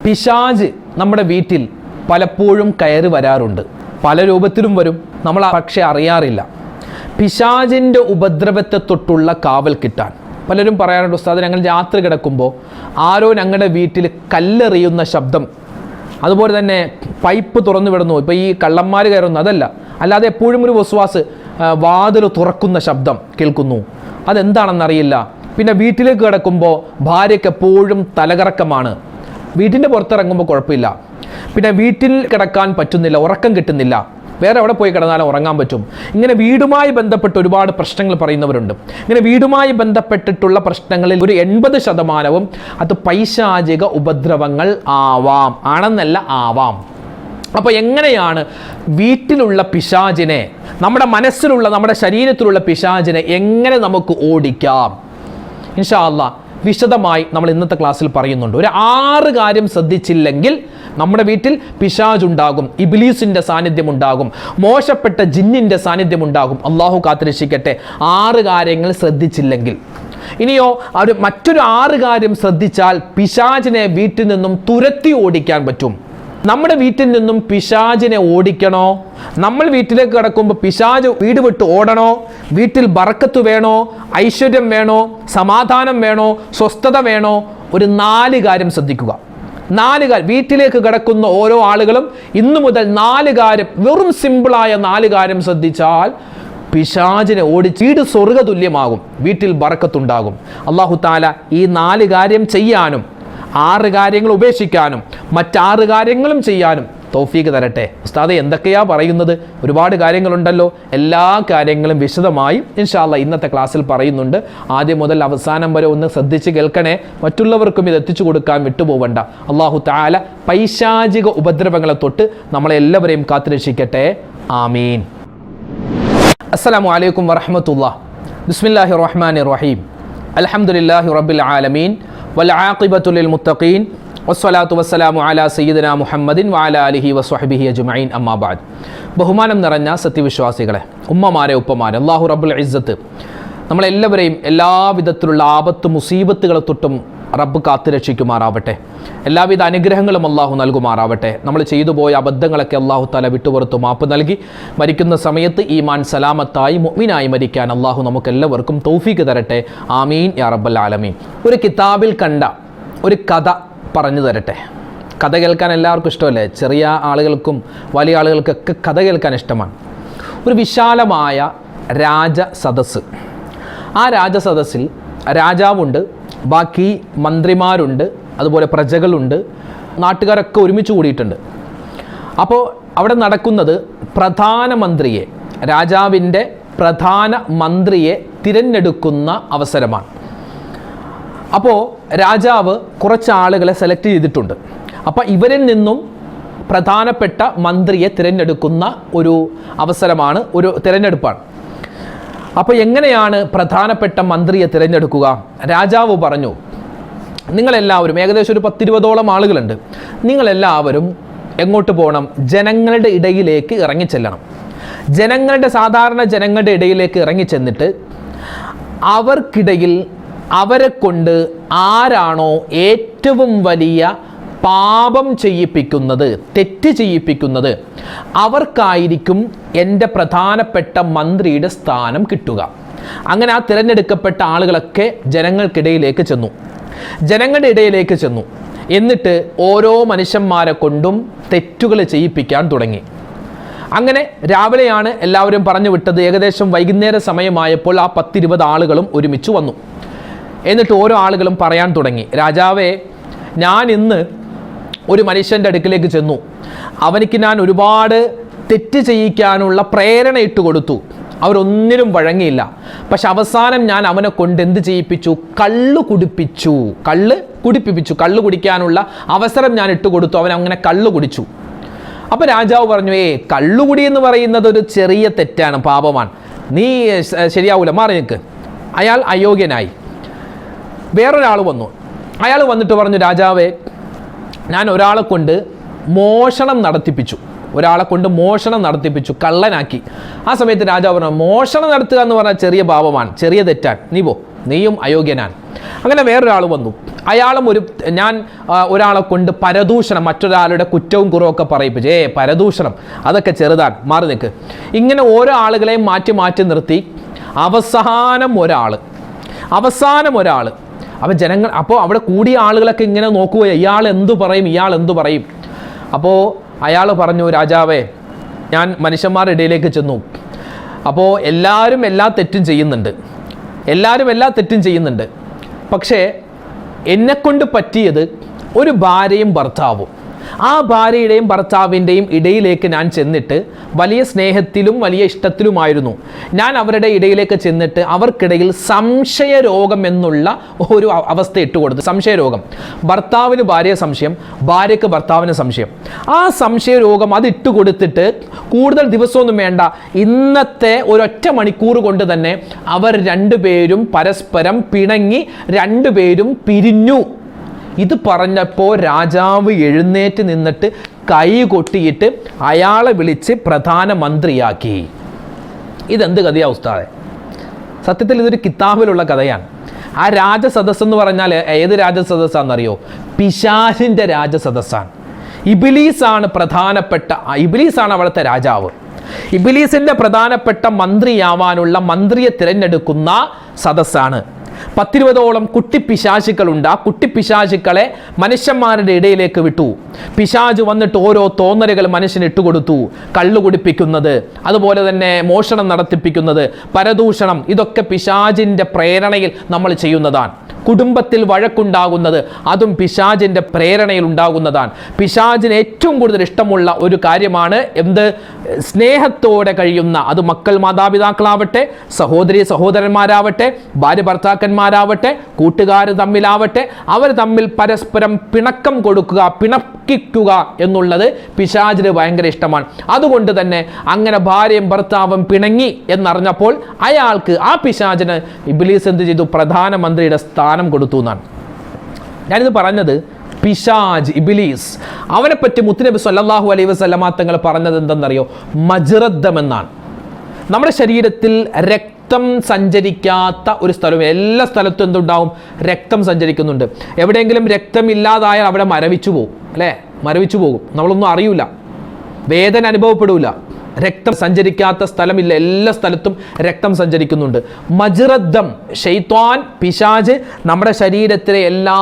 പിശാച് നമ്മുടെ വീട്ടിൽ പലപ്പോഴും കയറി വരാറുണ്ട്. പല രൂപത്തിലും വരും, നമ്മൾ പക്ഷെ അറിയാറില്ല. പിശാചിൻ്റെ ഉപദ്രവത്തെ തൊട്ടുള്ള കാവൽ കിട്ടാൻ പലരും പറയാറുണ്ട്, ഉസ്താദ് ഞങ്ങൾ രാത്രി കിടക്കുമ്പോൾ ആരോ ഞങ്ങളുടെ വീട്ടിൽ കല്ലെറിയുന്ന ശബ്ദം, അതുപോലെ തന്നെ പൈപ്പ് തുറന്നു വിടുന്നു, ഇപ്പോൾ ഈ കള്ളന്മാർ കയറുന്നു, അതല്ല, അല്ലാതെ എപ്പോഴും ഒരു വസ്വാസ്, വാതിൽ തുറക്കുന്ന ശബ്ദം കേൾക്കുന്നു, അതെന്താണെന്നറിയില്ല. പിന്നെ വീട്ടിലേക്ക് കിടക്കുമ്പോൾ ഭാര്യയ്ക്ക് എപ്പോഴും തലകറക്കമാണ്. വീട്ടിൻ്റെ പുറത്തിറങ്ങുമ്പോൾ കുഴപ്പമില്ല, പിന്നെ വീട്ടിൽ കിടക്കാൻ പറ്റുന്നില്ല, ഉറക്കം കിട്ടുന്നില്ല, വേറെ എവിടെ പോയി കിടന്നാലും ഉറങ്ങാൻ പറ്റും. ഇങ്ങനെ വീടുമായി ബന്ധപ്പെട്ട് ഒരുപാട് പ്രശ്നങ്ങൾ പറയുന്നവരുണ്ട്. ഇങ്ങനെ വീടുമായി ബന്ധപ്പെട്ടിട്ടുള്ള പ്രശ്നങ്ങളിൽ ഒരു 80% അത് പൈശാചിക ഉപദ്രവങ്ങൾ ആവാം, ആണെന്നല്ല ആവാം. അപ്പോൾ എങ്ങനെയാണ് വീട്ടിലുള്ള പിശാചിനെ, നമ്മുടെ മനസ്സിലുള്ള, നമ്മുടെ ശരീരത്തിലുള്ള പിശാചിനെ എങ്ങനെ നമുക്ക് ഓടിക്കാം? ഇൻഷാ അല്ലാഹ് വിശദമായി നമ്മൾ ഇന്നത്തെ ക്ലാസ്സിൽ പറയുന്നുണ്ട്. ഒരു 6 കാര്യം ശ്രദ്ധിച്ചില്ലെങ്കിൽ നമ്മുടെ വീട്ടിൽ പിശാചുണ്ടാകും, ഇബ്ലീസിൻ്റെ സാന്നിധ്യം ഉണ്ടാകും, മോശപ്പെട്ട ജിന്നിൻ്റെ സാന്നിധ്യം ഉണ്ടാകും. അള്ളാഹു കാത്തുരക്ഷിക്കട്ടെ. 6 കാര്യങ്ങൾ ശ്രദ്ധിച്ചില്ലെങ്കിൽ. ഇനിയോ മറ്റൊരു 6 കാര്യം ശ്രദ്ധിച്ചാൽ പിശാചിനെ വീട്ടിൽ നിന്നും തുരത്തി ഓടിക്കാൻ പറ്റും. നമ്മുടെ വീട്ടിൽ നിന്നും പിശാചിനെ ഓടിക്കണോ? നമ്മൾ വീട്ടിലേക്ക് കിടക്കുമ്പോൾ പിശാച് വീട് വിട്ട് ഓടണോ? വീട്ടിൽ ബറക്കത്ത് വേണോ? ഐശ്വര്യം വേണോ? സമാധാനം വേണോ? സ്വസ്ഥത വേണോ? ഒരു 4 കാര്യം ശ്രദ്ധിക്കുക. 4 കാര്യം വീട്ടിലേക്ക് കിടക്കുന്ന ഓരോ ആളുകളും ഇന്നു മുതൽ 4 കാര്യം, വെറും സിമ്പിളായ 4 കാര്യം ശ്രദ്ധിച്ചാൽ പിശാചിനെ ഓടിച്ച് വീട് സ്വർഗ്ഗ തുല്യമാകും, വീട്ടിൽ ബറക്കത്തുണ്ടാകും. അല്ലാഹു തആല ഈ 4 കാര്യം ചെയ്യാനും 6 കാര്യങ്ങൾ ഉപേക്ഷിക്കാനും മറ്റ്6 കാര്യങ്ങളും ചെയ്യാനും തൗഫീഖ് തരട്ടെ. ഉസ്താദെ എന്തൊക്കെയാ പറയുന്നത്? ഒരുപാട് കാര്യങ്ങളുണ്ടല്ലോ. എല്ലാ കാര്യങ്ങളും വിശദമായി ഇൻഷാ അല്ലാഹ് ഇന്നത്തെ ക്ലാസ്സിൽ പറയുന്നുണ്ട്. ആദ്യം മുതൽ അവസാനം വരെ ഒന്ന് ശ്രദ്ധിച്ച് കേൾക്കണേ, മറ്റുള്ളവർക്കും ഇത് എത്തിച്ചു കൊടുക്കാൻ വിട്ടുപോകണ്ട. അല്ലാഹു തആല പൈശാചിക ഉപദ്രവങ്ങളെ തൊട്ട് നമ്മളെല്ലാവരെയും കാത്തുരക്ഷിക്കട്ടെ. ആമീൻ. അസ്സലാമു അലൈക്കും വറഹ്മത്തുള്ളാഹി. ബിസ്മില്ലാഹിർ റഹ്മാനിർ റഹീം. അൽഹംദുലില്ലാഹി റബ്ബിൽ ആലമീൻ വൽആഖിബത്തു ലിൽ മുത്തഖീൻ വസ്സലാത്തു വസ്സലാമു അലാ സയ്യിദിനാ മുഹമ്മദിൻ വഅലാ ആലിഹി വസ്വഹ്ബിഹി അജ്മഈൻ. അമ്മാ ബഅദ്. ബഹുമാനം നിറഞ്ഞ സത്യവിശ്വാസികളെ, ഉമ്മമാരെ, ഉപ്പമാരെ, അല്ലാഹു റബ്ബുൽ ഇസ്സത്ത് നമ്മളെല്ലാവരെയും എല്ലാവിധത്തിലുള്ള ആപത്ത് മുസീബത്തുകളെ തൊട്ടും റബ്ബ് കാത്തുരക്ഷിക്കുമാറാവട്ടെ. എല്ലാവിധ അനുഗ്രഹങ്ങളും അല്ലാഹു നൽകുമാറാവട്ടെ. നമ്മൾ ചെയ്തു പോയ അബദ്ധങ്ങളൊക്കെ അല്ലാഹു തആല വിട്ടുപുറത്തു മാപ്പ് നൽകി മരിക്കുന്ന സമയത്ത് ഈമാൻ സലാമത്തായി മുഅ്മിനായി മരിക്കാൻ അല്ലാഹു നമുക്കെല്ലാവർക്കും തൗഫീഖ് തരട്ടെ. ആമീൻ യാ റബ്ബൽ ആലമീൻ. ഒരു കിതാബിൽ കണ്ട ഒരു കഥ പറഞ്ഞു തരട്ടെ. കഥ കേൾക്കാൻ എല്ലാവർക്കും ഇഷ്ടമല്ലേ? ചെറിയ ആളുകൾക്കും വലിയ ആളുകൾക്കൊക്കെ കഥ കേൾക്കാൻ ഇഷ്ടമാണ്. ഒരു വിശാലമായ രാജസദസ്സ്. ആ രാജസദസ്സിൽ രാജാവുണ്ട്, ബാക്കി മന്ത്രിമാരുണ്ട്, അതുപോലെ പ്രജകളുണ്ട്, നാട്ടുകാരൊക്കെ ഒരുമിച്ച് കൂടിയിട്ടുണ്ട്. അപ്പോൾ അവിടെ നടക്കുന്നത് പ്രധാനമന്ത്രിയെ, രാജാവിൻ്റെ പ്രധാന മന്ത്രിയെ തിരഞ്ഞെടുക്കുന്ന അവസരമാണ്. അപ്പോൾ രാജാവ് കുറച്ച് ആളുകളെ സെലക്ട് ചെയ്തിട്ടുണ്ട്. അപ്പോൾ ഇവരിൽ നിന്നും പ്രധാനപ്പെട്ട മന്ത്രിയെ തിരഞ്ഞെടുക്കുന്ന ഒരു അവസരമാണ്, ഒരു തിരഞ്ഞെടുപ്പാണ്. അപ്പോൾ എങ്ങനെയാണ് പ്രധാനപ്പെട്ട മന്ത്രിയെ തിരഞ്ഞെടുക്കുക? രാജാവ് പറഞ്ഞു, നിങ്ങളെല്ലാവരും, ഏകദേശം ഒരു 10-20ഓളം ആളുകളുണ്ട്, നിങ്ങളെല്ലാവരും എങ്ങോട്ട് പോകണം? ജനങ്ങളുടെ ഇടയിലേക്ക് ഇറങ്ങിച്ചെല്ലണം. സാധാരണ ജനങ്ങളുടെ ഇടയിലേക്ക് ഇറങ്ങിച്ചെന്നിട്ട് അവർക്കിടയിൽ അവരെ കൊണ്ട് ആരാണോ ഏറ്റവും വലിയ പാപം ചെയ്യിപ്പിക്കുന്നത്, തെറ്റ് ചെയ്യിപ്പിക്കുന്നത്, അവർക്കായിരിക്കും എൻ്റെ പ്രധാനപ്പെട്ട മന്ത്രിയുടെ സ്ഥാനം കിട്ടുക. അങ്ങനെ ആ തിരഞ്ഞെടുക്കപ്പെട്ട ആളുകളൊക്കെ ജനങ്ങളുടെ ഇടയിലേക്ക് ചെന്നു. എന്നിട്ട് ഓരോ മനുഷ്യന്മാരെ കൊണ്ടും തെറ്റുകൾ ചെയ്യിപ്പിക്കാൻ തുടങ്ങി. അങ്ങനെ രാവിലെയാണ് എല്ലാവരും പറഞ്ഞു വിട്ടത്. ഏകദേശം വൈകുന്നേര സമയമായപ്പോൾ ആ 10-20 ആളുകളും ഒരുമിച്ച് വന്നു. എന്നിട്ട് ഓരോ ആളുകളും പറയാൻ തുടങ്ങി, രാജാവേ, ഞാൻ ഇന്ന് ഒരു മനുഷ്യൻ്റെ അടുക്കിലേക്ക് ചെന്നു, അവനിക്ക് ഞാൻ ഒരുപാട് തെറ്റ് ചെയ്യിക്കാനുള്ള പ്രേരണ ഇട്ട് കൊടുത്തു, അവരൊന്നിനും വഴങ്ങിയില്ല. പക്ഷെ അവസാനം ഞാൻ അവനെ കൊണ്ട് എന്ത് ചെയ്യിപ്പിച്ചു? കള്ള് കുടിപ്പിച്ചു. കള്ള് കുടിക്കാനുള്ള അവസരം ഞാൻ ഇട്ടുകൊടുത്തു, അവൻ അങ്ങനെ കള്ള് കുടിച്ചു. അപ്പോൾ രാജാവ് പറഞ്ഞു, കള്ളുകുടി എന്ന് പറയുന്നത് ഒരു ചെറിയ തെറ്റാണ്, പാപമാണ്, നീ ശരിയാവൂല, മാറി നിൽക്ക്. അയാൾ അയോഗ്യനായി. വേറൊരാൾ വന്നു. അയാൾ വന്നിട്ട് പറഞ്ഞു, രാജാവേ, ഞാൻ ഒരാളെ കൊണ്ട് മോഷണം നടത്തിപ്പിച്ചു, കള്ളനാക്കി. ആ സമയത്ത് രാജാവ് പറഞ്ഞു, മോഷണം നടത്തുക എന്ന് പറഞ്ഞാൽ ചെറിയ പാപമാണ്, ചെറിയ തെറ്റാണ്, നീ നീയും അയോഗ്യനാണ്. അങ്ങനെ വേറൊരാൾ വന്നു. അയാളും ഒരാളെ കൊണ്ട് പരദൂഷണം, മറ്റൊരാളുടെ കുറ്റവും കുറവൊക്കെ പറയിപ്പിച്ചു. പരദൂഷണം അതൊക്കെ ചെറുതാണ്, മാറി നിൽക്ക്. ഇങ്ങനെ ഓരോ ആളുകളെയും മാറ്റി മാറ്റി നിർത്തി അവസാനം ഒരാൾ അപ്പോൾ ജനങ്ങൾ, അപ്പോൾ അവിടെ കൂടിയ ആളുകളൊക്കെ ഇങ്ങനെ നോക്കുക, ഇയാൾ എന്തു പറയും. അപ്പോൾ അയാൾ പറഞ്ഞു, രാജാവേ, ഞാൻ മനുഷ്യന്മാരുടെ ഇടയിലേക്ക് ചെന്നു. അപ്പോൾ എല്ലാവരും എല്ലാ തെറ്റും ചെയ്യുന്നുണ്ട്. പക്ഷേ എന്നെക്കൊണ്ട് പറ്റിയത് ഒരു ഭാര്യയും ഭർത്താവും. ആ ഭാര്യയുടെയും ഭർത്താവിൻ്റെയും ഇടയിലേക്ക് ഞാൻ ചെന്നിട്ട് വലിയ സ്നേഹത്തിലും വലിയ ഇഷ്ടത്തിലുമായിരുന്നു. ഞാൻ അവരുടെ ഇടയിലേക്ക് ചെന്നിട്ട് അവർക്കിടയിൽ സംശയരോഗം എന്നുള്ള ഒരു അവസ്ഥ ഇട്ടുകൊടുത്തു. സംശയരോഗം, ഭർത്താവിന് ഭാര്യയെ സംശയം, ഭാര്യയ്ക്ക് ഭർത്താവിന് സംശയം. ആ സംശയരോഗം അത് ഇട്ടുകൊടുത്തിട്ട് കൂടുതൽ ദിവസമൊന്നും വേണ്ട, ഇന്നത്തെ ഒരൊറ്റ മണിക്കൂർ കൊണ്ട് തന്നെ അവർ രണ്ടുപേരും പരസ്പരം പിണങ്ങി രണ്ടുപേരും പിരിഞ്ഞു. ഇത് പറഞ്ഞപ്പോൾ രാജാവ് എഴുന്നേറ്റ് നിന്നിട്ട് കൈ കൊട്ടിയിട്ട് അയാളെ വിളിച്ച് പ്രധാനമന്ത്രിയാക്കി. ഇതെന്ത് കഥയാ ഉസ്താദെ? സത്യത്തിൽ ഇതൊരു കിതാബിലുള്ള കഥയാണ്. ആ രാജസദസ്സ് എന്ന് പറഞ്ഞാൽ ഏത് രാജസദസ്സാണെന്നറിയോ? പിശാചിൻ്റെ രാജസദസ്സാണ്. ഇബ്ലീസാണ് അവിടുത്തെ രാജാവ്. ഇബ്ലീസിൻ്റെ പ്രധാനപ്പെട്ട മന്ത്രിയാവാനുള്ള മന്ത്രിയെ തിരഞ്ഞെടുക്കുന്ന സദസ്സാണ്. 10-20ഓളം കുട്ടിപ്പിശാചുക്കളുണ്ട്. ആ കുട്ടിപ്പിശാചുക്കളെ മനുഷ്യന്മാരുടെ ഇടയിലേക്ക് വിട്ടു. പിശാച് വന്നിട്ട് ഓരോ തോന്നലുകൾ മനുഷ്യന് ഇട്ടുകൊടുത്തു. കള്ളു കുടിപ്പിക്കുന്നത്, അതുപോലെ തന്നെ മോഷണം നടത്തിപ്പിക്കുന്നത്, പരദൂഷണം, ഇതൊക്കെ പിശാചിൻ്റെ പ്രേരണയിൽ നമ്മൾ ചെയ്യുന്നതാണ്. കുടുംബത്തിൽ വഴക്കുണ്ടാകുന്നത് അതും പിശാചിൻ്റെ പ്രേരണയിൽ ഉണ്ടാകുന്നതാണ്. പിശാചിന് ഏറ്റവും കൂടുതൽ ഇഷ്ടമുള്ള ഒരു കാര്യമാണ് എന്ത്? സ്നേഹത്തോടെ കഴിയുന്ന, അത് മക്കൾ മാതാപിതാക്കളാവട്ടെ, സഹോദരി സഹോദരന്മാരാവട്ടെ, ഭാര്യ ഭർത്താക്കന്മാരാവട്ടെ, കൂട്ടുകാർ തമ്മിലാവട്ടെ, അവർ തമ്മിൽ പരസ്പരം പിണക്കം കൊടുക്കുക, പിണക്കിക്കുക എന്നുള്ളത് പിശാചിന് ഭയങ്കര ഇഷ്ടമാണ്. അതുകൊണ്ട് തന്നെ അങ്ങനെ ഭാര്യയും ഭർത്താവും പിണങ്ങി എന്നറിഞ്ഞപ്പോൾ അയാൾക്ക്, ആ പിശാചിന് ഇബ്ലീസ് എന്ത് ചെയ്തു? പ്രധാനമന്ത്രിയുടെ സ്ഥാനം കൊടുത്തു എന്നാണ്. ഞാനിത് പറഞ്ഞത് പിശാജ്, ഇബ്ലീസ്, അവനെപ്പറ്റി മുത്തുനബി സല്ലല്ലാഹു അലൈഹി വസല്ലമ തങ്ങൾ പറഞ്ഞത് എന്തെന്നറിയോ? മജ്റദ്ദം എന്നാണ്. നമ്മുടെ ശരീരത്തിൽ രക്തം സഞ്ചരിക്കാത്ത ഒരു സ്ഥലവും, എല്ലാ സ്ഥലത്തും എന്തുണ്ടാവും? രക്തം സഞ്ചരിക്കുന്നുണ്ട്. എവിടെയെങ്കിലും രക്തം ഇല്ലാതായാൽ അവിടെ മരവിച്ചു പോകും, അല്ലേ? മരവിച്ചു പോകും, നമ്മളൊന്നും അറിയില്ല, വേദന അനുഭവപ്പെടില്ല. രക്തം സഞ്ചരിക്കാത്ത സ്ഥലമില്ല, എല്ലാ സ്ഥലത്തും രക്തം സഞ്ചരിക്കുന്നുണ്ട്. മജ്റദ്ദം, ശൈത്വാൻ, പിശാച് നമ്മുടെ ശരീരത്തിലെ എല്ലാ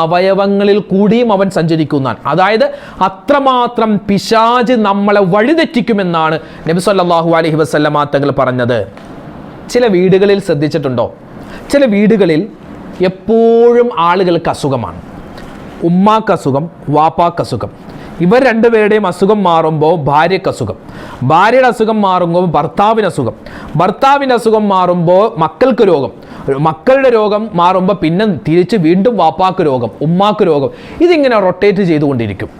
അവയവങ്ങളിൽ കൂടിയും അവൻ സഞ്ചരിക്കുന്നതാണ്. അതായത് അത്രമാത്രം പിശാച് നമ്മളെ വഴിതെറ്റിക്കുമെന്നാണ് നബി സല്ലല്ലാഹു അലൈഹി വസല്ലമ തങ്ങൾ പറഞ്ഞത്. ചില വീടുകളിൽ ശ്രദ്ധിച്ചിട്ടുണ്ടോ? ചില വീടുകളിൽ എപ്പോഴും ആളുകൾക്ക് അസുഖമാണ്. ഉമ്മാക്ക് അസുഖം, വാപ്പാക്ക് അസുഖം. ഇവർ രണ്ടുപേരുടെയും അസുഖം മാറുമ്പോൾ ഭാര്യയ്ക്ക് അസുഖം, ഭാര്യയുടെ അസുഖം മാറുമ്പോൾ ഭർത്താവിന് അസുഖം, ഭർത്താവിൻ്റെ അസുഖം മാറുമ്പോൾ മക്കൾക്ക് രോഗം, മക്കളുടെ രോഗം മാറുമ്പോൾ പിന്നെ തിരിച്ച് വീണ്ടും വാപ്പാക്ക് രോഗം, ഉമ്മാക്ക് രോഗം. ഇതിങ്ങനെ റൊട്ടേറ്റ് ചെയ്തുകൊണ്ടിരിക്കും.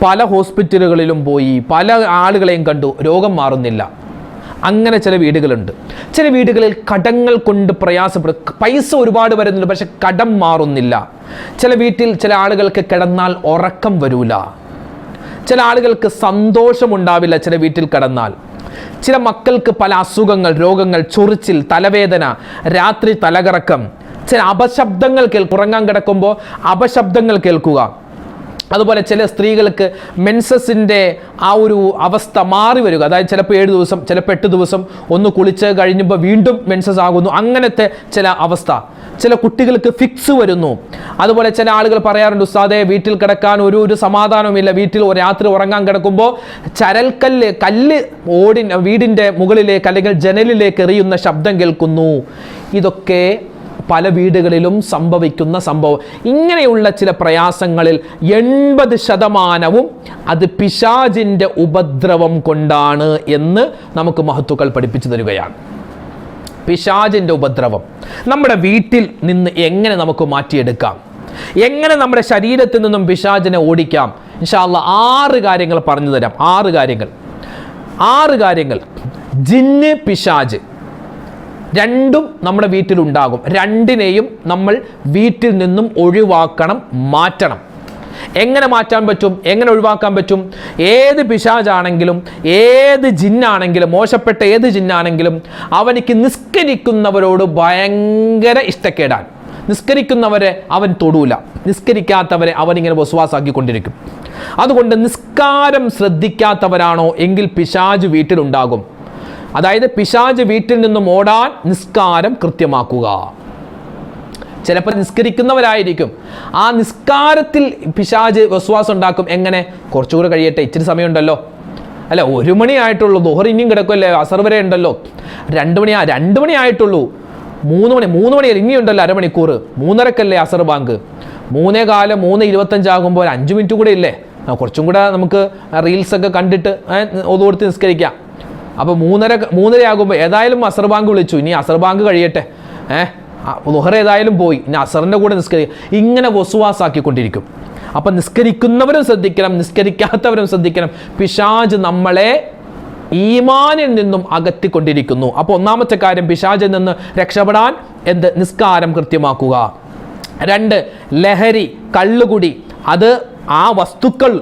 പല ഹോസ്പിറ്റലുകളിലും പോയി പല ആളുകളെയും കണ്ടു, രോഗം മാറുന്നില്ല. അങ്ങനെ ചില വീടുകളുണ്ട്. ചില വീടുകളിൽ കടങ്ങൾ കൊണ്ട് പ്രയാസപ്പെടും, പൈസ ഒരുപാട് വരുന്നുണ്ട്, പക്ഷെ കടം മാറുന്നില്ല. ചില വീട്ടിൽ ചില ആളുകൾക്ക് കിടന്നാൽ ഉറക്കം വരൂല, ചില ആളുകൾക്ക് സന്തോഷമുണ്ടാവില്ല ചില വീട്ടിൽ കിടന്നാൽ. ചില മക്കൾക്ക് പല അസുഖങ്ങൾ, രോഗങ്ങൾ, ചൊറിച്ചിൽ, തലവേദന, രാത്രി തലകറക്കം, ചില അപശബ്ദങ്ങൾ ഉറങ്ങാൻ കിടക്കുമ്പോൾ അപശബ്ദങ്ങൾ കേൾക്കുക. അതുപോലെ ചില സ്ത്രീകൾക്ക് മെൻസസിൻ്റെ ആ ഒരു അവസ്ഥ മാറി വരിക, അതായത് ചിലപ്പോൾ 7 ദിവസം, ചിലപ്പോൾ 8 ദിവസം, ഒന്ന് കുളിച്ച് കഴിഞ്ഞപ്പോൾ വീണ്ടും മെൻസസ് ആകുന്നു, അങ്ങനത്തെ ചില അവസ്ഥ. ചില കുട്ടികൾക്ക് ഫിക്സ് വരുന്നു. അതുപോലെ ചില ആളുകൾ പറയാറുണ്ട്, ഉസ്താദേ, വീട്ടിൽ കിടക്കാൻ ഒരു സമാധാനവുമില്ല, വീട്ടിൽ രാത്രി ഉറങ്ങാൻ കിടക്കുമ്പോൾ കല്ല് വീടിൻ്റെ മുകളിലേക്ക് അല്ലെങ്കിൽ ജനലിലേക്ക് എറിയുന്ന ശബ്ദം കേൾക്കുന്നു. ഇതൊക്കെ പല വീടുകളിലും സംഭവിക്കുന്ന സംഭവം. ഇങ്ങനെയുള്ള ചില പ്രയാസങ്ങളിൽ 80% അത് പിശാചിൻ്റെ ഉപദ്രവം കൊണ്ടാണ് എന്ന് നമുക്ക് മഹത്തുക്കൾ പഠിപ്പിച്ചു തരികയാണ്. പിശാചിൻ്റെ ഉപദ്രവം നമ്മുടെ വീട്ടിൽ നിന്ന് എങ്ങനെ നമുക്ക് മാറ്റിയെടുക്കാം, എങ്ങനെ നമ്മുടെ ശരീരത്തിൽ നിന്നും പിശാചിനെ ഓടിക്കാം? ഇൻഷാ അല്ലാഹ് 6 കാര്യങ്ങൾ പറഞ്ഞു തരാം. 6 കാര്യങ്ങൾ. ജിന്ന്, പിശാച് രണ്ടും നമ്മുടെ വീട്ടിലുണ്ടാകും. രണ്ടിനെയും നമ്മൾ വീട്ടിൽ നിന്നും ഒഴിവാക്കണം, മാറ്റണം. എങ്ങനെ മാറ്റാൻ പറ്റും, എങ്ങനെ ഒഴിവാക്കാൻ പറ്റും? ഏത് പിശാചാണെങ്കിലും ഏത് ജിന്നാണെങ്കിലും മോശപ്പെട്ട ഏത് ജിന്നാണെങ്കിലും അവനിക്ക് നിസ്കരിക്കുന്നവരോട് ഭയങ്കര ഇഷ്ടക്കേടാൻ. നിസ്കരിക്കുന്നവരെ അവൻ തൊടൂല, നിസ്കരിക്കാത്തവരെ അവനിങ്ങനെ വസ്വാസാക്കിക്കൊണ്ടിരിക്കും. അതുകൊണ്ട് നിസ്കാരം ശ്രദ്ധിക്കാത്തവരാണോ എങ്കിൽ പിശാച് വീട്ടിലുണ്ടാകും. അതായത് പിശാച് വീട്ടിൽ നിന്നും ഓടാൻ നിസ്കാരം കൃത്യമാക്കുക. ചിലപ്പോൾ നിസ്കരിക്കുന്നവരായിരിക്കും, ആ നിസ്കാരത്തിൽ പിശാച് വസ്വാസം ഉണ്ടാക്കും. എങ്ങനെ? കുറച്ചുകൂടെ കഴിയട്ടെ, ഇച്ചിരി സമയമുണ്ടല്ലോ, അല്ല 1 മണി ആയിട്ടുള്ളൂ, ദുഹർ ഇനിയും കിടക്കുമല്ലേ, അസർ വരെ ഉണ്ടല്ലോ, 2 മണി ആയിട്ടുള്ളൂ, 3 മണി ഇനിയുണ്ടല്ലോ അരമണിക്കൂർ, 3:30 അസർ ബാങ്ക്, 3:15 3:25 ആകുമ്പോൾ 5 മിനിറ്റ് കൂടെ ഇല്ലേ, കുറച്ചും കൂടെ നമുക്ക് റീൽസൊക്കെ കണ്ടിട്ട് ഒതുകൊടുത്ത് നിസ്കരിക്കാം. അപ്പോൾ 3:30 ആകുമ്പോൾ ഏതായാലും അസർ ബാങ്ക് വിളിച്ചു, ഇനി അസർ ബാങ്ക് കഴിയട്ടെ, ദുഹർ ഏതായാലും പോയി, ഇനി അസറിൻ്റെ കൂടെ നിസ്കരിക്കുക. ഇങ്ങനെ വസ്വാസാക്കിക്കൊണ്ടിരിക്കും. അപ്പം നിസ്കരിക്കുന്നവരും ശ്രദ്ധിക്കണം, നിസ്കരിക്കാത്തവരും ശ്രദ്ധിക്കണം. പിശാച് നമ്മളെ ഈമാനിൽ നിന്നും അകറ്റിക്കൊണ്ടിരിക്കുന്നു. അപ്പോൾ ഒന്നാമത്തെ കാര്യം, പിശാചിൽ നിന്ന് രക്ഷപ്പെടാൻ നിസ്കാരം കൃത്യമാക്കുക. 2, ലഹരി, കള്ളുകുടി. അത് ആ വസ്തുക്കൾ,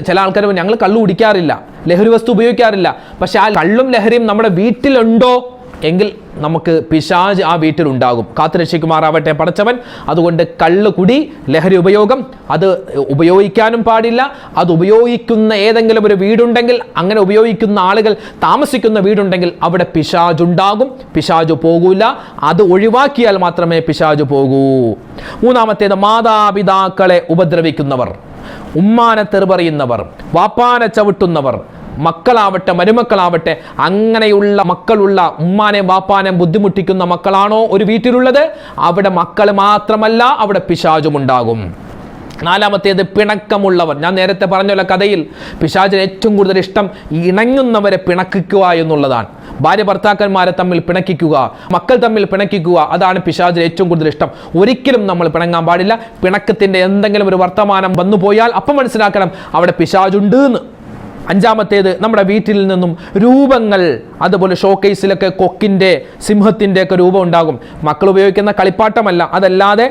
ചില ആൾക്കാർ ഞങ്ങൾ കള്ളു കുടിക്കാറില്ല, ലഹരി വസ്തു ഉപയോഗിക്കാറില്ല, പക്ഷെ ആ കള്ളും ലഹരിയും നമ്മുടെ വീട്ടിലുണ്ടോ എങ്കിൽ നമുക്ക് പിശാച് ആ വീട്ടിലുണ്ടാകും. കാത്തുരക്ഷിക്കുമാറാവട്ടെ പടച്ചവൻ. അതുകൊണ്ട് കള്ള് കുടി, ലഹരി ഉപയോഗം അത് ഉപയോഗിക്കാനും പാടില്ല. അത് ഉപയോഗിക്കുന്ന ഏതെങ്കിലും ഒരു വീടുണ്ടെങ്കിൽ, അങ്ങനെ ഉപയോഗിക്കുന്ന ആളുകൾ താമസിക്കുന്ന വീടുണ്ടെങ്കിൽ അവിടെ പിശാച് ഉണ്ടാകും. പിശാച് പോകൂല, അത് ഒഴിവാക്കിയാൽ മാത്രമേ പിശാച് പോകൂ. 3, മാതാപിതാക്കളെ ഉപദ്രവിക്കുന്നവർ, ഉമ്മാനെ തെറിപറയുന്നവർ, വാപ്പാനെ ചവിട്ടുന്നവർ, മക്കളാവട്ടെ മരുമക്കളാവട്ടെ, അങ്ങനെയുള്ള മക്കളുള്ള ഉമ്മാനെയും വാപ്പാനെയും ബുദ്ധിമുട്ടിക്കുന്ന മക്കളാണോ ഒരു വീട്ടിലുള്ളത്, അവിടെ മക്കൾ മാത്രമല്ല അവിടെ പിശാചും ഉണ്ടാകും. 4, പിണക്കമുള്ളവർ. ഞാൻ നേരത്തെ പറഞ്ഞുള്ള കഥയിൽ പിശാചിന് ഏറ്റവും കൂടുതൽ ഇഷ്ടം ഇണങ്ങുന്നവരെ പിണക്കിക്കുക എന്നുള്ളതാണ്. ഭാര്യ ഭർത്താക്കന്മാരെ തമ്മിൽ പിണക്കിക്കുക, മക്കൾ തമ്മിൽ പിണക്കിക്കുക, അതാണ് പിശാചിന് ഏറ്റവും കൂടുതൽ ഇഷ്ടം. ഒരിക്കലും നമ്മൾ പിണങ്ങാൻ പാടില്ല. പിണക്കത്തിൻ്റെ എന്തെങ്കിലും ഒരു വർത്തമാനം വന്നു പോയാൽ അപ്പം മനസ്സിലാക്കണം അവിടെ പിശാചുണ്ട് എന്ന്. 5, നമ്മുടെ വീട്ടിൽ നിന്നും രൂപങ്ങൾ, അതുപോലെ ഷോക്കേസിലൊക്കെ കൊക്കിൻ്റെ സിംഹത്തിൻ്റെ ഒക്കെ രൂപം ഉണ്ടാകും. മക്കൾ ഉപയോഗിക്കുന്ന കളിപ്പാട്ടമല്ല, അതല്ലാതെ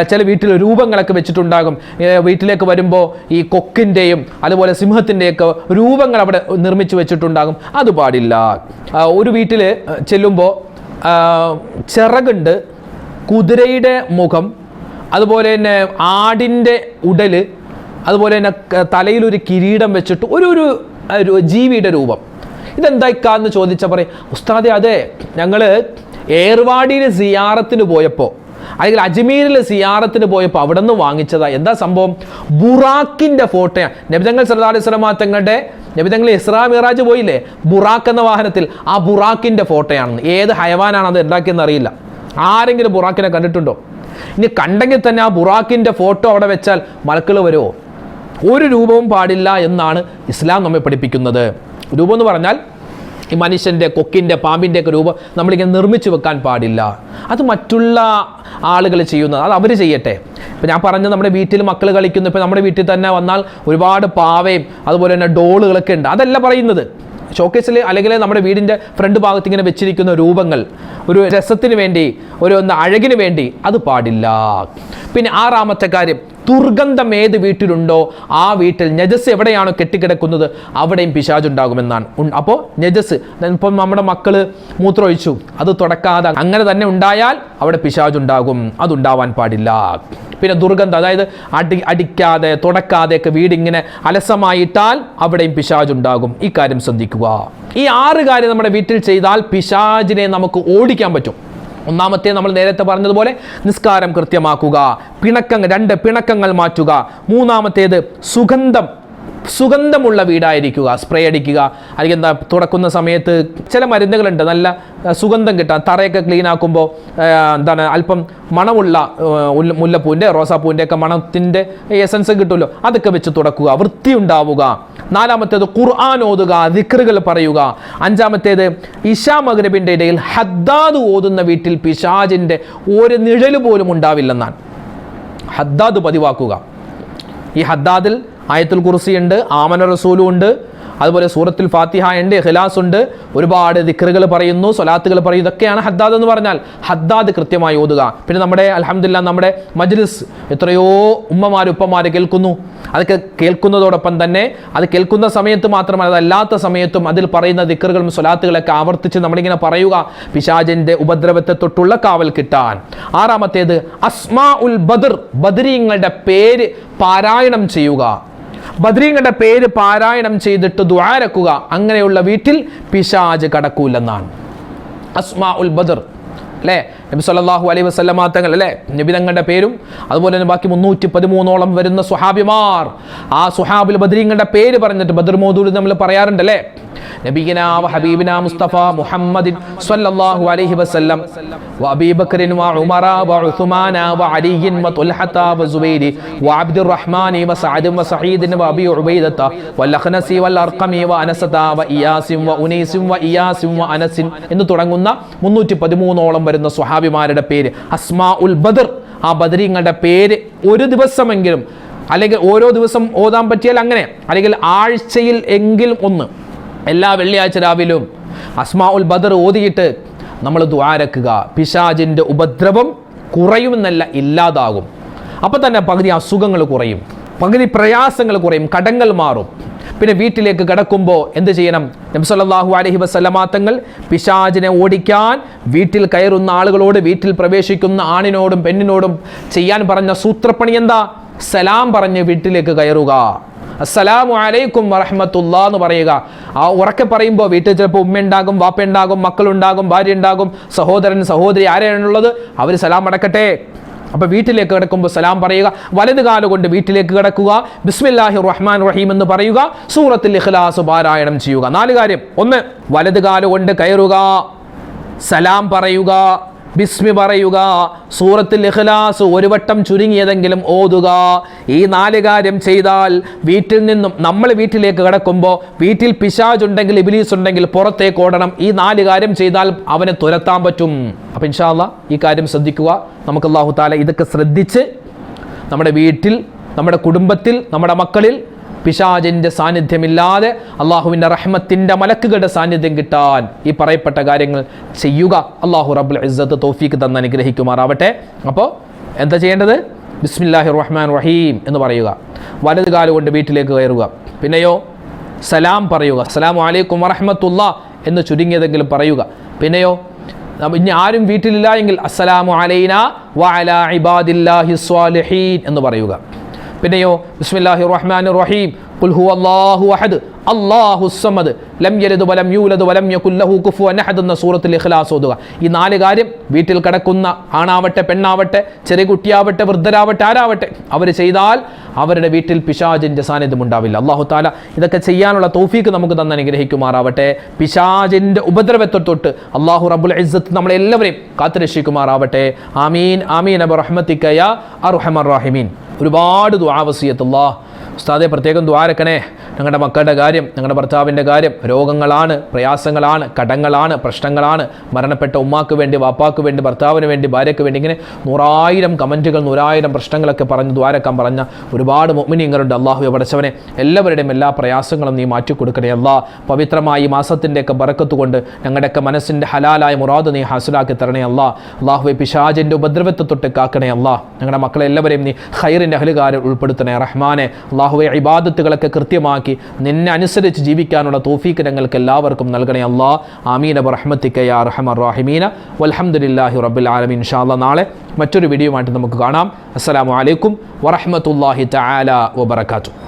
ചില വീട്ടിൽ രൂപങ്ങളൊക്കെ വെച്ചിട്ടുണ്ടാകും. വീട്ടിലേക്ക് വരുമ്പോൾ ഈ കൊക്കിൻ്റെയും അതുപോലെ സിംഹത്തിൻ്റെയൊക്കെ രൂപങ്ങൾ അവിടെ നിർമ്മിച്ച് വെച്ചിട്ടുണ്ടാകും. അത് പാടില്ല. ഒരു വീട്ടിൽ ചെല്ലുമ്പോൾ ചിറകുണ്ട്, കുതിരയുടെ മുഖം, അതുപോലെ തന്നെ ആടിൻ്റെ ഉടൽ, അതുപോലെ തന്നെ തലയിലൊരു കിരീടം വെച്ചിട്ട് ഒരു ജീവിയുടെ രൂപം. ഇതെന്തായിക്കാന്ന് ചോദിച്ചാൽ പറയും, ഉസ്താദെ അതെ, ഞങ്ങൾ ഏർവാടിയിൽ സിയാറത്തിന് പോയപ്പോൾ, അല്ലെങ്കിൽ അജ്മീരിൽ സിയാറത്തിന് പോയപ്പോൾ അവിടെ നിന്ന് വാങ്ങിച്ചതാ. എന്താ സംഭവം? ബുറാക്കിൻ്റെ ഫോട്ടോയാണ്. നബിതങ്ങൾ സല്ലല്ലാഹു അലൈഹി വസല്ലം തങ്ങളുടെ നബിതങ്ങൾ ഇസ്രാ മിറാജ് പോയില്ലേ, ബുറാക്ക് എന്ന വാഹനത്തിൽ, ആ ബുറാക്കിൻ്റെ ഫോട്ടോയാണെന്ന്. ഏത് ഹയവാനാണ് അത് ഉണ്ടാക്കിയെന്ന് അറിയില്ല. ആരെങ്കിലും ബുറാക്കിനെ കണ്ടിട്ടുണ്ടോ? ഇനി കണ്ടെങ്കിൽ തന്നെ ആ ബുറാക്കിൻ്റെ ഫോട്ടോ അവിടെ വെച്ചാൽ മലക്കൾ വരുമോ? ഒരു രൂപവും പാടില്ല എന്നാണ് ഇസ്ലാം നമ്മെ പഠിപ്പിക്കുന്നത്. രൂപം എന്ന് പറഞ്ഞാൽ ഈ മനുഷ്യൻ്റെ, കൊക്കിൻ്റെ, പാമ്പിൻ്റെ ഒക്കെ രൂപം നമ്മളിങ്ങനെ നിർമ്മിച്ച് വെക്കാൻ പാടില്ല. അത് മറ്റുള്ള ആളുകൾ ചെയ്യുന്നത്, അത് അവർ ചെയ്യട്ടെ. ഇപ്പം ഞാൻ പറഞ്ഞ നമ്മുടെ വീട്ടിൽ മക്കൾ കളിക്കുന്നു. ഇപ്പം നമ്മുടെ വീട്ടിൽ തന്നെ വന്നാൽ ഒരുപാട് പാവയും അതുപോലെ തന്നെ ഡോളുകളൊക്കെ ഉണ്ട്. അതല്ല പറയുന്നത്. ഷോക്കേസിൽ അല്ലെങ്കിൽ നമ്മുടെ വീടിൻ്റെ ഫ്രണ്ട് ഭാഗത്ത് ഇങ്ങനെ വെച്ചിരിക്കുന്ന രൂപങ്ങൾ ഒരു രസത്തിന് വേണ്ടി, ഒരു അഴകിന് വേണ്ടി, അത് പാടില്ല. പിന്നെ 6 കാര്യം, ദുർഗന്ധം ഏത് വീട്ടിലുണ്ടോ ആ വീട്ടിൽ നജസ് എവിടെയാണോ കെട്ടിക്കിടക്കുന്നത് അവിടെയും പിശാചുണ്ടാകുമെന്നാണ്. അപ്പോൾ നജസ്, ഇപ്പം നമ്മുടെ മക്കൾ മൂത്രമൊഴിച്ചു, അത് തുടക്കാതെ അങ്ങനെ തന്നെ ഉണ്ടായാൽ അവിടെ പിശാചുണ്ടാകും. അതുണ്ടാവാൻ പാടില്ല. പിന്നെ ദുർഗന്ധം, അതായത് അടിക്കാതെ തുടക്കാതെയൊക്കെ വീടിങ്ങനെ അലസമായിട്ടാൽ അവിടെയും പിശാചുണ്ടാകും. ഈ കാര്യം ശ്രദ്ധിക്കുക. ഈ 6 കാര്യം നമ്മുടെ വീട്ടിൽ ചെയ്താൽ പിശാചിനെ നമുക്ക് ഓടിക്കാൻ പറ്റും. 1 നമ്മൾ നേരത്തെ പറഞ്ഞതുപോലെ നിസ്കാരം കൃത്യമാക്കുക. 2 പിണക്കങ്ങൾ മാറ്റുക. 3 സുഗന്ധമുള്ള വീടായിരിക്കുക. സ്പ്രേ അടിക്കുക, അല്ലെങ്കിൽ തുടക്കുന്ന സമയത്ത് ചില മരുന്നുകളുണ്ട് നല്ല സുഗന്ധം കിട്ടാൻ. തറയൊക്കെ ക്ലീൻ ആക്കുമ്പോൾ അല്പം മണമുള്ള മുല്ലപ്പൂവിൻ്റെ, റോസാപ്പൂവിൻ്റെ ഒക്കെ മണത്തിൻ്റെ എസൻസ് കിട്ടുമല്ലോ, അതൊക്കെ വെച്ച് തുടക്കുക. വൃത്തി ഉണ്ടാവുക. 4 ഖുർആൻ ഓതുക, ദിക്റുകൾ പറയുക. 5 ഇശാ മഗ്രിബിൻ്റെ ഇടയിൽ ഹദ്ദാദ് ഓതുന്ന വീട്ടിൽ പിശാചിൻ്റെ ഒരു നിഴല് പോലും ഉണ്ടാവില്ലെന്നാണ്. ഹദ്ദാദ് പതിവാക്കുക. ഈ ഹദ്ദാദിൽ ആയത്തുൽ കുർസി ഉണ്ട്, ആമന റസൂലും ഉണ്ട്, അതുപോലെ സൂറത്തുൽ ഫാത്തിഹ ഉണ്ട്, ഇഖ്ലാസ് ഉണ്ട്, ഒരുപാട് ദിക്റുകൾ പറയുന്നു, സ്വലാത്തുകൾ പറയുന്നു. ഇതൊക്കെയാണ് ഹദ്ദാദ് എന്ന് പറഞ്ഞാൽ. ഹദ്ദാദ് കൃത്യമായി ഓതുക. പിന്നെ നമ്മുടെ അൽഹംദുലില്ലാഹ് നമ്മുടെ മജ്ലിസ് എത്രയോ ഉമ്മമാർ ഉപ്പമാർ കേൾക്കുന്നു. അതൊക്കെ കേൾക്കുന്നതോടൊപ്പം തന്നെ അത് കേൾക്കുന്ന സമയത്ത് മാത്രമല്ല, അതല്ലാത്ത സമയത്തും അതിൽ പറയുന്ന ദിക്റുകളും സ്വലാത്തുകളൊക്കെ ആവർത്തിച്ച് നമ്മളിങ്ങനെ പറയുക, പിശാചിന്റെ ഉപദ്രവത്തെ തൊട്ടുള്ള കാവൽ കിട്ടാൻ. ആറാമത്തേത് അസ്മാ ഉൽ ബദർ, ബദരീങ്ങളുടെ പേര് പാരായണം ചെയ്യുക. ബദരീങ്ങളുടെ പേര് പാരായണം ചെയ്തിട്ട് ദുആരക്കുക. അങ്ങനെയുള്ള വീട്ടിൽ പിശാച് കടക്കൂലെന്നാണ്. അസ്മാ ഉൽ ബദർ അല്ലേ, നബി സല്ലല്ലാഹു അലൈഹി വസല്ലമ തങ്ങൾ അല്ലേ, നബി തങ്ങളുടെ പേരും അതുപോലെ തന്നെ ബാക്കി 313ഓളം വരുന്ന സ്വഹാബിമാർ, ആ സ്വഹാബിൽ ബദരീങ്ങളുടെ പേര് പറഞ്ഞിട്ട് ബദർ മൗദൂദ് നമ്മൾ പറയാറുണ്ട് അല്ലേ. നബിയിന വ ഹബീബിന മുസ്തഫ മുഹമ്മദിൻ സ്വല്ലല്ലാഹു അലൈഹി വസല്ലം വ അബീ ബക്കറിൻ വ ഉമറ വ ഉസ്മാന വ അലിയിൻ വ തുൽഹത വ സുബൈരി വ അബ്ദുറഹ്മാനി വ സഅദ് വ സഈദ് വ അബീ ഉബൈദത വ ലഖ്നസി വൽ അർഖമി വ അനസത വ ഇയാസിൻ വ ഉനൈസിൻ വ ഇയാസിൻ വ അനസിൻ എന്ന് തുടങ്ങുന്ന 313ഓളം വരുന്ന സ്വഹാബിമാരുടെ പേര് അസ്മാ ഉൽ ബദർ. ആ ബദരീങ്ങളുടെ പേര് ഒരു ദിവസമെങ്കിലും, അല്ലെങ്കിൽ ഓരോ ദിവസം ഓതാൻ പറ്റിയാൽ അങ്ങനെ, അല്ലെങ്കിൽ ആഴ്ചയിൽ എങ്കിലും ഒന്ന്, എല്ലാ വെള്ളിയാഴ്ച രാവിലും അസ്മാ ഉൽ ബദർ ഓതിയിട്ട് നമ്മൾ ദുആരക്കുക. പിശാചിൻ്റെ ഉപദ്രവം കുറയുമെന്നല്ല, ഇല്ലാതാകും. അപ്പം തന്നെ പകുതി അസുഖങ്ങൾ കുറയും, പകുതി പ്രയാസങ്ങൾ കുറയും, കടങ്ങൾ മാറും. പിന്നെ വീട്ടിലേക്ക് കടക്കുമ്പോൾ എന്ത് ചെയ്യണം? നബി സല്ലല്ലാഹു അലൈഹി വസല്ലമ തങ്ങൾ പിശാചിനെ ഓടിക്കാൻ വീട്ടിൽ കയറുന്ന ആളുകളോട്, വീട്ടിൽ പ്രവേശിക്കുന്ന ആണിനോടും പെണ്ണിനോടും ചെയ്യാൻ പറഞ്ഞ സൂത്രപ്പണി എന്താ? സലാം പറഞ്ഞ് വീട്ടിലേക്ക് കയറുക. അസ്സലാമു അലൈക്കും വറഹ്മത്തുള്ളാഹി എന്ന് പറയുക. ആ ഉറക്കെ പറയുമ്പോൾ വീട്ടിൽ ചിലപ്പോൾ ഉമ്മ ഉണ്ടാകും, വാപ്പ ഉണ്ടാകും, മക്കളുണ്ടാകും, ഭാര്യ ഉണ്ടാകും, സഹോദരൻ സഹോദരി ആരെയാണുള്ളത് അവർ സലാം അടക്കട്ടെ. അപ്പോൾ വീട്ടിലേക്ക് കിടക്കുമ്പോൾ സലാം പറയുക. വലത് കാലുകൊണ്ട് വീട്ടിലേക്ക് കിടക്കുക, ബിസ്മില്ലാഹിർ റഹ്മാൻ റഹീം എന്ന് പറയുക, സൂറത്തുൽ ഇഖ്ലാസ് പാരായണം ചെയ്യുക. 4 കാര്യം. 1, വലത് കാലുകൊണ്ട് കയറുക, സലാം പറയുക, ബിസ്മി പറയുക, സൂറത്തുൽ ഇഖ്ലാസ് ഒരു വട്ടം ചുരുങ്ങിയതെങ്കിലും ഓതുക. ഈ 4 കാര്യം ചെയ്താൽ വീട്ടിൽ നിന്നും, നമ്മൾ വീട്ടിലേക്ക് കടക്കുമ്പോൾ വീട്ടിൽ പിശാച് ഉണ്ടെങ്കിൽ, ഇബ്ലീസ് ഉണ്ടെങ്കിൽ പുറത്തേക്ക് ഓടണം. ഈ 4 കാര്യം ചെയ്താൽ അവനെ തുരത്താൻ പറ്റും. അപ്പോൾ ഇൻഷാ അല്ലാഹ് ഈ കാര്യം ശ്രദ്ധിക്കുക. നമുക്ക് അല്ലാഹു തആല ഇതൊക്കെ ശ്രദ്ധിച്ച് നമ്മുടെ വീട്ടിൽ, നമ്മുടെ കുടുംബത്തിൽ, നമ്മുടെ മക്കളിൽ പിശാചിൻ്റെ സാന്നിധ്യമില്ലാതെ അള്ളാഹുവിൻ്റെ റഹ്മത്തിൻ്റെ മലക്കുകളുടെ സാന്നിധ്യം കിട്ടാൻ ഈ പറയപ്പെട്ട കാര്യങ്ങൾ ചെയ്യുക. അള്ളാഹു റബ്ബുൽ ഇസ്സത്ത് തൗഫീഖ് തന്ന് അനുഗ്രഹിക്കുമാറാവട്ടെ. അപ്പോൾ എന്താ ചെയ്യേണ്ടത്? ബിസ്മില്ലാഹിർ റഹ്മാൻ റഹീം എന്ന് പറയുക, വലത് കാലുകൊണ്ട് വീട്ടിലേക്ക് കയറുക, പിന്നെയോ സലാം പറയുക, അസ്സലാമു അലൈക്കും വറഹ്മത്തുള്ളാഹി എന്ന് ചുരുങ്ങിയതെങ്കിലും പറയുക. പിന്നെയോ ഇനി ആരും വീട്ടിലില്ല എങ്കിൽ അസ്സലാമു അലൈനാ വ അലാ ഇബാദില്ലാഹി സ്വാലിഹീൻ എന്ന് പറയുക. പിന്നെയോ ബിസ്മില്ലാഹിർ റഹ്മാനിർ റഹീം ഖുൽ ഹുവല്ലാഹു അഹദ് അല്ലാഹുസ് സമദ് ലം യലിദ് വലം യൂലദ് വലം യകുൽ ലഹു കുഫുവൻ അഹദ് എന്ന സൂറത്തുൽ ഇഖ്ലാസ് ഓതുക. ഈ 4 കാര്യം വീട്ടിൽ കിടക്കുന്ന ആണാവട്ടെ പെണ്ണാവട്ടെ ചെറിയ കുട്ടിയാവട്ടെ വൃദ്ധരാവട്ടെ ആരാവട്ടെ അവർ ചെയ്താൽ അവരുടെ വീട്ടിൽ പിശാചിൻ്റെ സാന്നിധ്യം ഉണ്ടാവില്ല. അല്ലാഹു തആല ഇതൊക്കെ ചെയ്യാനുള്ള തൗഫീഖ് നമുക്ക് തന്ന് അനുഗ്രഹിക്കുമാറാവട്ടെ. പിശാചിൻ്റെ ഉപദ്രവത്തെ തൊട്ട് അല്ലാഹു റബ്ബുൽ ഇസ്സത്ത് നമ്മളെല്ലാവരെയും കാത്തുരക്ഷിക്കുമാറാവട്ടെ. ആമീൻ ആമീൻ ബിറഹ്മതിക യാ അർഹമർ റഹീമീൻ. ഒരുപാട് ദുആ വസിയത്തുള്ളാഹ്. ഉസ്താദെ പ്രത്യേകം ദ്വാരക്കണേ. ഞങ്ങളുടെ മക്കളുടെ കാര്യം, ഞങ്ങളുടെ ഭർത്താവിൻ്റെ കാര്യം, രോഗങ്ങളാണ്, പ്രയാസങ്ങളാണ്, കടങ്ങളാണ്, പ്രശ്നങ്ങളാണ്, മരണപ്പെട്ട ഉമ്മാക്ക് വേണ്ടി, വാപ്പാക്ക് വേണ്ടി, ഭർത്താവിന് വേണ്ടി, ഭാര്യയ്ക്ക് വേണ്ടി, ഇങ്ങനെ 100,000 കമൻറ്റുകൾ, 100,000 പ്രശ്നങ്ങളൊക്കെ പറഞ്ഞ് ദ്വാരക്കാൻ പറഞ്ഞ ഒരുപാട് മുഅ്മിനീങ്ങളുണ്ട്. അല്ലാഹുവേ പടച്ചവനെ എല്ലാവരുടെയും എല്ലാ പ്രയാസങ്ങളും നീ മാറ്റിക്കൊടുക്കണേ അല്ലാ. പവിത്രമായ ഈ മാസത്തിൻ്റെയൊക്കെ ബറക്കത്ത് കൊണ്ട് ഞങ്ങളുടെയൊക്കെ മനസ്സിൻ്റെ ഹലാലായ മുറാദ് നീ ഹാസിലാക്കി തരണേ അല്ലാ. അല്ലാഹുവേ പിശാചിൻ്റെ ഉപദ്രവത്തെ തൊട്ട് കാക്കണേ അല്ലാ. ഞങ്ങളുടെ മക്കളെ എല്ലാവരെയും നീ ഖൈറിൻ്റെ അഹ്ലുകാരിൽ ഉൾപ്പെടുത്തണേ റഹ്മാനെ. അല്ലാഹുവേ ഇബാദത്തുകളൊക്കെ കൃത്യമാക്കി നിന്നെ അനുസരിച്ച് ജീവിക്കാനുള്ള തൗഫീഖ് ഞങ്ങൾക്ക് എല്ലാവർക്കും നൽകണേ അല്ലാ. ആമീൻ ബിറഹ്മതിക യാ അർഹമർ റഹീമീൻ. വൽഹംദുലില്ലാഹി റബ്ബിൽ ആലമീൻ. ഇൻഷാ അല്ലാഹ് നാളെ മറ്റൊരു വീഡിയോയുമായിട്ട് നമുക്ക് കാണാം. അസ്സലാമു അലൈക്കും വറഹ്മത്തുള്ളാഹി തആല വബറകാതുഹു.